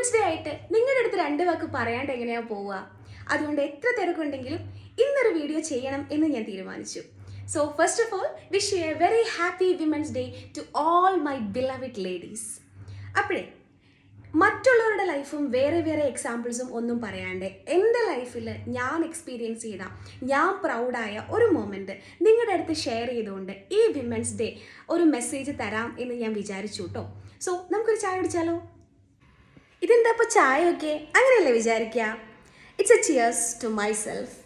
Women's day ആയിട്ട് നിങ്ങളുടെ അടുത്ത് രണ്ട് വാക്ക് പറയാണ്ട് എങ്ങനെയാ പോവുക? അതുകൊണ്ട് എത്ര തിരക്കുണ്ടെങ്കിലും ഇന്നൊരു വീഡിയോ ചെയ്യണം എന്ന് ഞാൻ തീരുമാനിച്ചു. So first of all wish you a very happy women's day to all my beloved ladies. അപ്പോഴേ മറ്റുള്ളവരുടെ ലൈഫും വേറെ വേറെ എക്സാമ്പിൾസും ഒന്നും പറയാണ്ട് എൻ്റെ ലൈഫിൽ ഞാൻ എക്സ്പീരിയൻസ് ചെയ്ത ഞാൻ പ്രൗഡായ ഒരു മൊമെൻറ്റ് നിങ്ങളുടെ അടുത്ത് ഷെയർ ചെയ്തുകൊണ്ട് ഈ വിമൻസ് ഡേ ഒരു മെസ്സേജ് തരാം എന്ന് ഞാൻ വിചാരിച്ചു കേട്ടോ. സോ നമുക്കൊരു ചായ കുടിച്ചാലോ? ഇതെന്താ ഇപ്പോൾ ചായയൊക്കെ അങ്ങനെയല്ലേ വിചാരിക്കുക? It's a cheers to myself.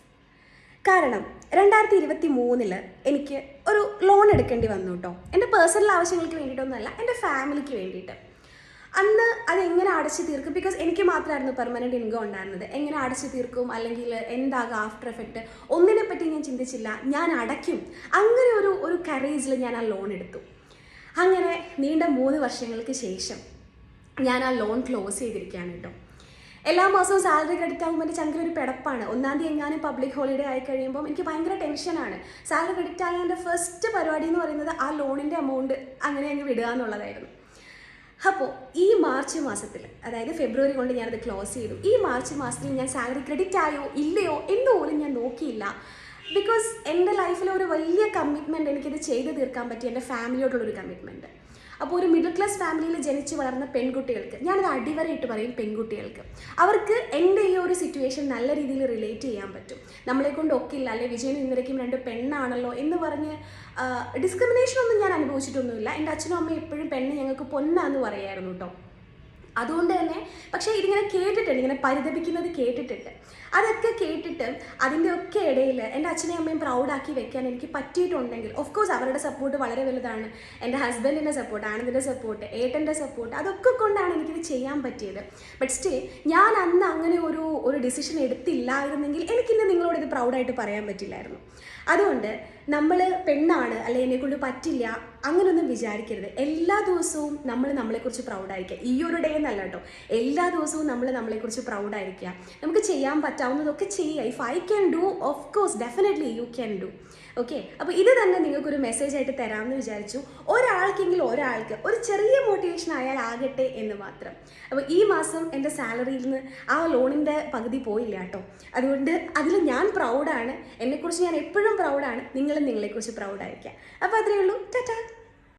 കാരണം 2023 എനിക്ക് ഒരു ലോൺ എടുക്കേണ്ടി വന്നു കേട്ടോ. എൻ്റെ പേഴ്സണൽ ആവശ്യങ്ങൾക്ക് വേണ്ടിയിട്ടൊന്നുമല്ല, എൻ്റെ ഫാമിലിക്ക് വേണ്ടിയിട്ട്. അന്ന് അതെങ്ങനെ അടച്ചു തീർക്കും? ബിക്കോസ് എനിക്ക് മാത്രമായിരുന്നു പെർമനൻറ്റ് ഇൻകം ഉണ്ടായിരുന്നത്. എങ്ങനെ അടച്ചു തീർക്കും, അല്ലെങ്കിൽ എന്താകും ആഫ്റ്റർ എഫക്റ്റ്, ഒന്നിനെ പറ്റി ഞാൻ ചിന്തിച്ചില്ല. ഞാൻ അടയ്ക്കും, അങ്ങനെ ഒരു കറേജിൽ ഞാൻ ആ ലോൺ എടുത്തു. അങ്ങനെ നീണ്ട 3 വർഷങ്ങൾക്ക് ശേഷം ഞാൻ ആ ലോൺ ക്ലോസ് ചെയ്തിരിക്കുകയാണ് കേട്ടോ. എല്ലാ മാസവും സാലറി ക്രെഡിറ്റ് ആകുമ്പോൾ എൻ്റെ ചങ്കിലൊരു പിടപ്പാണ്. 1-ാം തീയതി എങ്ങാനും പബ്ലിക് ഹോളിഡേ ആയി കഴിയുമ്പോൾ എനിക്ക് ഭയങ്കര ടെൻഷനാണ്. സാലറി ക്രെഡിറ്റ് ആയ എൻ്റെ ഫസ്റ്റ് പരിപാടി എന്ന് പറയുന്നത് ആ ലോണിൻ്റെ എമൗണ്ട് അങ്ങനെ അങ്ങ് വിടുക എന്നുള്ളതായിരുന്നു. അപ്പോൾ ഈ മാർച്ച് മാസത്തിൽ, അതായത് ഫെബ്രുവരി കൊണ്ട് ഞാനത് ക്ലോസ് ചെയ്തു. ഈ മാർച്ച് മാസത്തിൽ ഞാൻ സാലറി ക്രെഡിറ്റ് ആയോ ഇല്ലയോ എന്ന് പോലും ഞാൻ നോക്കിയില്ല. ബിക്കോസ് എൻ്റെ ലൈഫിലെ ഒരു വലിയ കമ്മിറ്റ്മെൻറ്റ് എനിക്കിത് ചെയ്ത് തീർക്കാൻ പറ്റിയ എൻ്റെ ഫാമിലിയോടുള്ളൊരു കമ്മിറ്റ്മെൻറ്റ്. അപ്പോൾ ഒരു മിഡിൽ ക്ലാസ് ഫാമിലിയിൽ ജനിച്ച് വളർന്ന പെൺകുട്ടികൾക്ക്, ഞാനത് അടിവരയിട്ട് പറയും, പെൺകുട്ടികൾക്ക് അവർക്ക് എൻ്റെ ഈ ഒരു സിറ്റുവേഷൻ നല്ല രീതിയിൽ റിലേറ്റ് ചെയ്യാൻ പറ്റും. നമ്മളെ കൊണ്ട് ഒക്കില്ല, അല്ലെ വിജയനും ഇന്ദിരയ്ക്കും 2 പെണ്ണാണല്ലോ എന്ന് പറഞ്ഞ് ഡിസ്ക്രിമിനേഷനൊന്നും ഞാൻ അനുഭവിച്ചിട്ടൊന്നുമില്ല. എൻ്റെ അച്ഛനും അമ്മയും എപ്പോഴും പെണ്ണ് ഞങ്ങൾക്ക് പൊന്നാന്ന് പറയായിരുന്നു കേട്ടോ. അതുകൊണ്ട് തന്നെ പക്ഷേ ഇതിങ്ങനെ കേട്ടിട്ടുണ്ട്, ഇങ്ങനെ പരിതപിക്കുന്നത് കേട്ടിട്ടുണ്ട്. അതൊക്കെ കേട്ടിട്ട് അതിൻ്റെ ഒക്കെ ഇടയിൽ എൻ്റെ അച്ഛനെയും അമ്മയും പ്രൗഡാക്കി വെക്കാൻ എനിക്ക് പറ്റിയിട്ടുണ്ടെങ്കിൽ, ഓഫ് കോഴ്സ് അവരുടെ സപ്പോർട്ട് വളരെ വലുതാണ്. എൻ്റെ ഹസ്ബൻഡിൻ്റെ സപ്പോർട്ട്, ആനന്ദിൻ്റെ സപ്പോർട്ട്, ഏട്ടൻ്റെ സപ്പോർട്ട്, അതൊക്കെ കൊണ്ടാണ് എനിക്കിത് ചെയ്യാൻ പറ്റിയത്. ബട്ട് സ്റ്റിൽ ഞാൻ അന്ന് അങ്ങനെ ഒരു ഡിസിഷൻ എടുത്തില്ലായിരുന്നെങ്കിൽ എനിക്കിന്ന് നിങ്ങളോട് ഇത് പ്രൗഡായിട്ട് പറയാൻ പറ്റില്ലായിരുന്നു. അതുകൊണ്ട് നമ്മൾ പെണ്ണാണ്, അല്ലെ എന്നെക്കൊണ്ട് പറ്റില്ല, അങ്ങനെയൊന്നും വിചാരിക്കരുത്. എല്ലാ ദിവസവും നമ്മൾ നമ്മളെക്കുറിച്ച് പ്രൗഡായിരിക്കുക. ഈ ഒരു ഡേ എന്നല്ല കേട്ടോ, എല്ലാ ദിവസവും നമ്മൾ നമ്മളെക്കുറിച്ച് പ്രൗഡായിരിക്കുക. നമുക്ക് ചെയ്യാൻ പറ്റാവുന്നതൊക്കെ ചെയ്യുക. If I can do, of course definitely you can do. Okay, അപ്പോൾ ഇത് തന്നെ നിങ്ങൾക്കൊരു മെസ്സേജ് ആയിട്ട് തരാമെന്ന് വിചാരിച്ചു. ഒരാൾക്കെങ്കിലും ഒരാൾക്ക് ഒരു ചെറിയ മോട്ടിവേഷൻ ആകട്ടെ എന്ന് മാത്രം. അപ്പോൾ ഈ മാസം എൻ്റെ സാലറിയിൽ നിന്ന് ആ ലോണിൻ്റെ പകുതി പോയില്ല കേട്ടോ. അതുകൊണ്ട് അതിൽ ഞാൻ പ്രൗഡാണ്. എന്നെക്കുറിച്ച് ഞാൻ എപ്പോഴും പ്രൗഡാണ്. നിങ്ങളും നിങ്ങളെക്കുറിച്ച് പ്രൗഡായിരിക്കുക. അപ്പോൾ അത്രയേ ഉള്ളൂ. ടാറ്റാ.